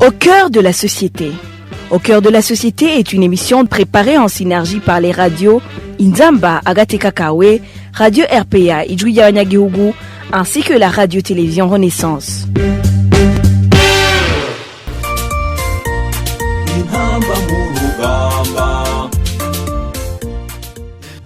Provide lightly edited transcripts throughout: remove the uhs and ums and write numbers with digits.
Au cœur de la société. Au cœur de la société est une émission préparée en synergie par les radios Inzamba Agateka Kawe, Radio RPA Ijwi Nyagihugu, ainsi que la radio-télévision Renaissance.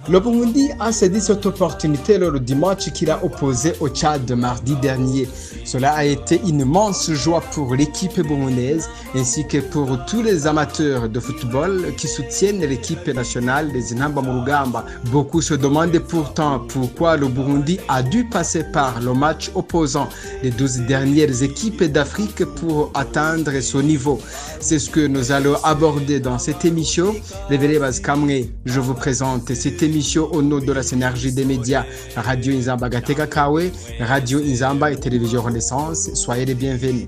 Le Burundi a saisi cette opportunité lors du match qu'il a opposé au Tchad mardi dernier. Cela a été une immense joie pour l'équipe burundaise ainsi que pour tous les amateurs de football qui soutiennent l'équipe nationale des Intamba mu Rugamba. Beaucoup se demandent pourtant pourquoi le Burundi a dû passer par le match opposant les 12 dernières équipes d'Afrique pour atteindre son niveau. C'est ce que nous allons aborder dans cette émission. Révélé Bazkamwe, je vous présente cette émission au nom de la synergie des médias Radio Inzamba Gateka Kawe, Radio Inzamba et Télévision Renaissance. Soyez les bienvenus.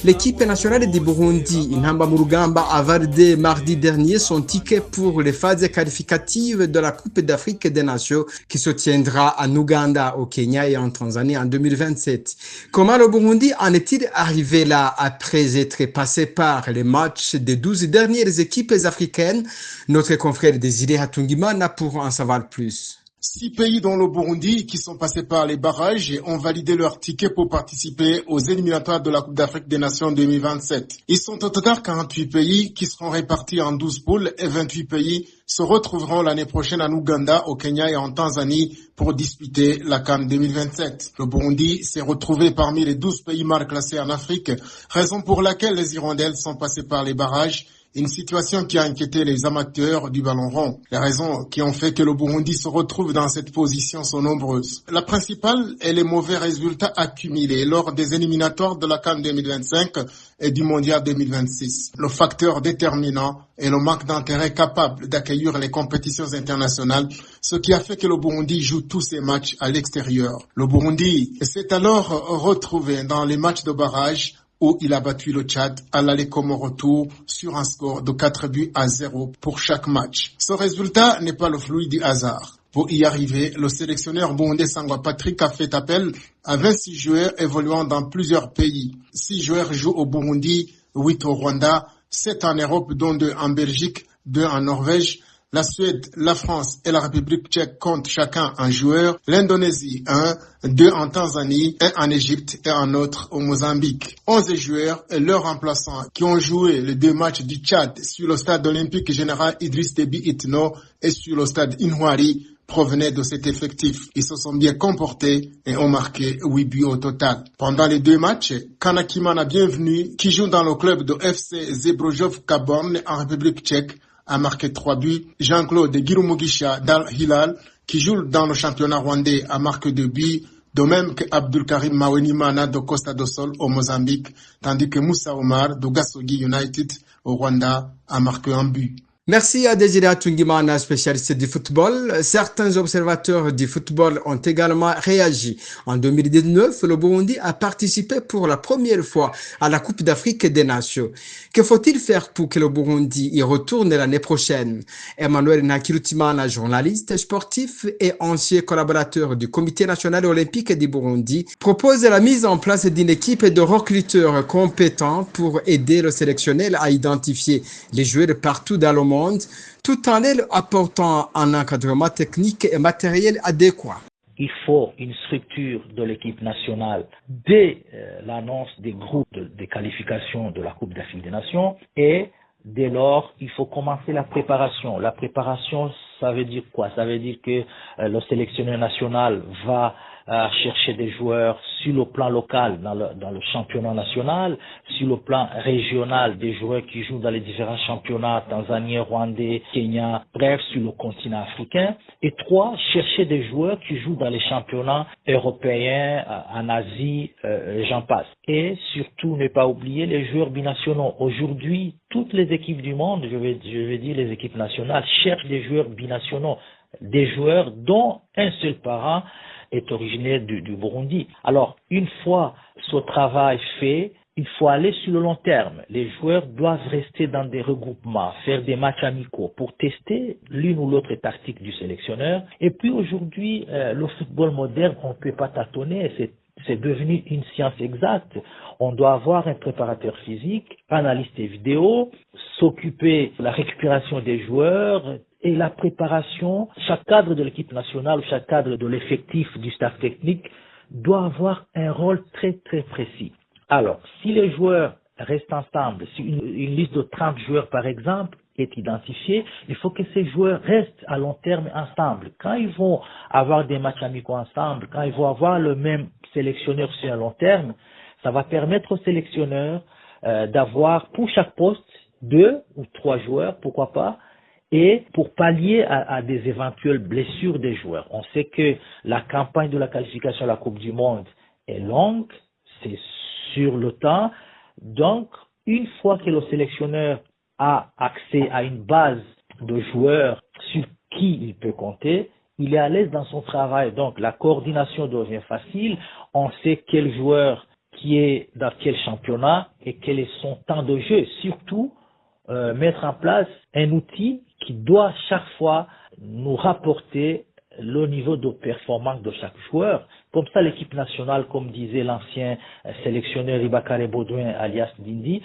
L'équipe nationale du Burundi, Intamba mu Rugamba, a validé mardi dernier son ticket pour les phases qualificatives de la Coupe d'Afrique des Nations qui se tiendra en Ouganda, au Kenya et en Tanzanie en 2027. Comment le Burundi en est-il arrivé là après être passé par les matchs des 12 dernières équipes africaines? Notre confrère Désiré Hatungimana pour en savoir plus. 6 pays dont le Burundi qui sont passés par les barrages et ont validé leur ticket pour participer aux éliminatoires de la Coupe d'Afrique des Nations 2027. Ils sont au total 48 pays qui seront répartis en 12 poules et 28 pays se retrouveront l'année prochaine en Ouganda, au Kenya et en Tanzanie pour disputer la CAN 2027. Le Burundi s'est retrouvé parmi les 12 pays mal classés en Afrique, raison pour laquelle les Hirondelles sont passés par les barrages. Une situation qui a inquiété les amateurs du ballon rond. Les raisons qui ont fait que le Burundi se retrouve dans cette position sont nombreuses. La principale est les mauvais résultats accumulés lors des éliminatoires de la CAN 2025 et du Mondial 2026. Le facteur déterminant est le manque d'intérêt capable d'accueillir les compétitions internationales, ce qui a fait que le Burundi joue tous ses matchs à l'extérieur. Le Burundi s'est alors retrouvé dans les matchs de barrage où il a battu le Tchad à l'aller comme au retour sur un score de 4-0 pour chaque match. Ce résultat n'est pas le fruit du hasard. Pour y arriver, le sélectionneur burundais Sangwa Patrick a fait appel à 26 joueurs évoluant dans plusieurs pays. 6 joueurs jouent au Burundi, 8 au Rwanda, 7 en Europe, dont 2 en Belgique, 2 en Norvège. La Suède, la France et la République tchèque comptent chacun un joueur. L'Indonésie, 1, 2 en Tanzanie, 1 en Égypte et un autre au Mozambique. 11 joueurs et leurs remplaçants qui ont joué les 2 matchs du Tchad sur le stade olympique général Idriss Déby Itno et sur le stade Inouari provenaient de cet effectif. Ils se sont bien comportés et ont marqué 8 buts au total. Pendant les 2 matchs, Kanakimana Bienvenu, qui joue dans le club de FC Zebrojov Kaborn en République tchèque, a marqué 3 buts. Jean-Claude Girumugisha d'Al Hilal, qui joue dans le championnat rwandais, a marqué 2 buts, de même que Abdul Karim Mawenimana de Costa do Sol au Mozambique, tandis que Moussa Omar de Gasogi United au Rwanda a marqué 1 but. Merci à Désiré Hatungimana, spécialiste du football. Certains observateurs du football ont également réagi. En 2019, le Burundi a participé pour la première fois à la Coupe d'Afrique des Nations. Que faut-il faire pour que le Burundi y retourne l'année prochaine? Emmanuel Nakirutimana, journaliste sportif et ancien collaborateur du Comité national olympique du Burundi, propose la mise en place d'une équipe de recruteurs compétents pour aider le sélectionnel à identifier les joueurs partout dans le monde, tout en leur apportant un encadrement technique et matériel adéquat. Il faut une structure de l'équipe nationale dès l'annonce des groupes de qualification de la Coupe d'Afrique des Nations et dès lors, il faut commencer la préparation. La préparation, ça veut dire quoi? Ça veut dire que le sélectionneur national va chercher des joueurs sur le plan local dans le championnat national, sur le plan régional des joueurs qui jouent dans les différents championnats tanzaniens, rwandais, Kenya, bref, sur le continent africain. Et 3, chercher des joueurs qui jouent dans les championnats européens, en Asie, j'en passe. Et surtout, ne pas oublier les joueurs binationaux. Aujourd'hui, toutes les équipes du monde, je vais dire les équipes nationales, cherchent des joueurs binationaux, des joueurs dont un seul parent est originaire du Burundi. Alors, une fois ce travail fait, il faut aller sur le long terme. Les joueurs doivent rester dans des regroupements, faire des matchs amicaux pour tester l'une ou l'autre tactique du sélectionneur. Et puis aujourd'hui, le football moderne, on ne peut pas tâtonner, c'est devenu une science exacte. On doit avoir un préparateur physique, analyste vidéo, s'occuper de la récupération des joueurs et la préparation. Chaque cadre de l'équipe nationale ou chaque cadre de l'effectif du staff technique doit avoir un rôle très très précis. Alors, si les joueurs restent ensemble, si une liste de 30 joueurs par exemple est identifiée, il faut que ces joueurs restent à long terme ensemble. Quand ils vont avoir des matchs amicaux ensemble, quand ils vont avoir le même sélectionneur sur un long terme, ça va permettre aux sélectionneurs d'avoir pour chaque poste 2 ou 3 joueurs, pourquoi pas, et pour pallier à des éventuelles blessures des joueurs. On sait que la campagne de la qualification à la Coupe du Monde est longue, c'est sur le temps. Donc, une fois que le sélectionneur a accès à une base de joueurs sur qui il peut compter, il est à l'aise dans son travail. Donc, la coordination devient facile. On sait quel joueur qui est dans quel championnat et quel est son temps de jeu. Surtout, mettre en place un outil qui doit chaque fois nous rapporter le niveau de performance de chaque joueur. Comme ça, l'équipe nationale, comme disait l'ancien sélectionneur Ibakare Baudouin alias Dindi,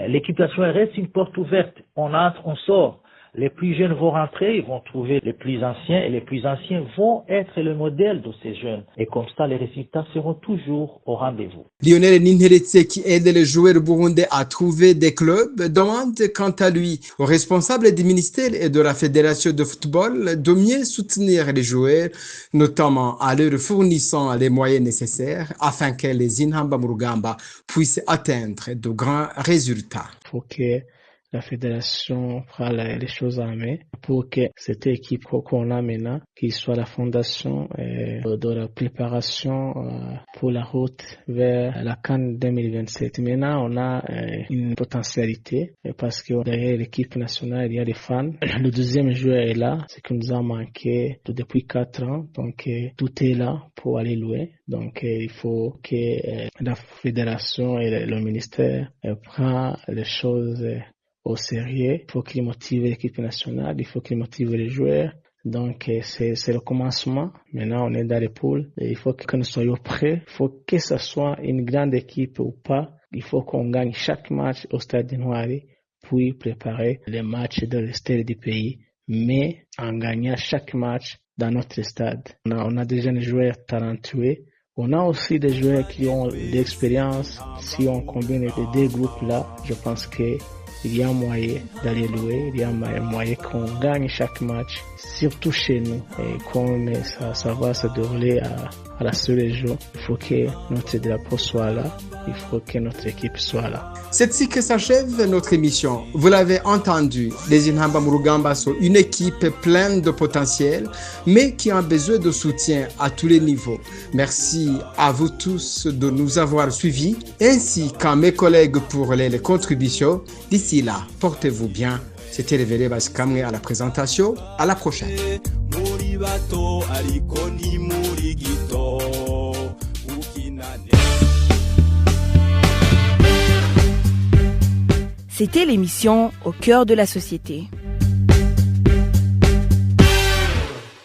l'équipe nationale reste une porte ouverte. On entre, on sort. Les plus jeunes vont rentrer, ils vont trouver les plus anciens et les plus anciens vont être le modèle de ces jeunes. Et comme ça, les résultats seront toujours au rendez-vous. Lionel Ninheretse, qui aide les joueurs burundais à trouver des clubs, demande quant à lui aux responsables du ministère et de la Fédération de football de mieux soutenir les joueurs, notamment en leur fournissant les moyens nécessaires afin que les Intamba mu Rugamba puissent atteindre de grands résultats. Faut que la fédération prend les choses en main pour que cette équipe qu'on a maintenant, qui soit la fondation de la préparation pour la route vers la CAN 2027. Maintenant, on a une potentialité parce que derrière l'équipe nationale, il y a des fans. Le deuxième joueur est là, ce qui nous a manqué depuis 4 ans. Donc, tout est là pour aller loin. Donc, il faut que la fédération et le ministère prennent les choses au sérieux. Il faut qu'il motive l'équipe nationale, il faut qu'il motive les joueurs. Donc, c'est le commencement. Maintenant, on est dans les poules et il faut que nous soyons prêts. Il faut que ce soit une grande équipe ou pas. Il faut qu'on gagne chaque match au Stade de Noiré, puis préparer les matchs dans le stade du pays, mais en gagnant chaque match dans notre stade. On a des jeunes joueurs talentueux. On a aussi des joueurs qui ont de l'expérience. Si on combine les deux groupes-là, je pense que il y a moyen d'aller louer, il y a moyen qu'on gagne chaque match, surtout chez nous. Et comme ça va se dérouler à la seule jour, il faut que notre drapeau soit là, il faut que notre équipe soit là. C'est ainsi que s'achève notre émission. Vous l'avez entendu, les Intamba mu Rugamba sont une équipe pleine de potentiel, mais qui a besoin de soutien à tous les niveaux. Merci à vous tous de nous avoir suivis, ainsi qu'à mes collègues pour les contributions. D'ici là, portez-vous bien. C'était Révélé Baskamwe à la présentation. À la prochaine. C'était l'émission Au cœur de la société.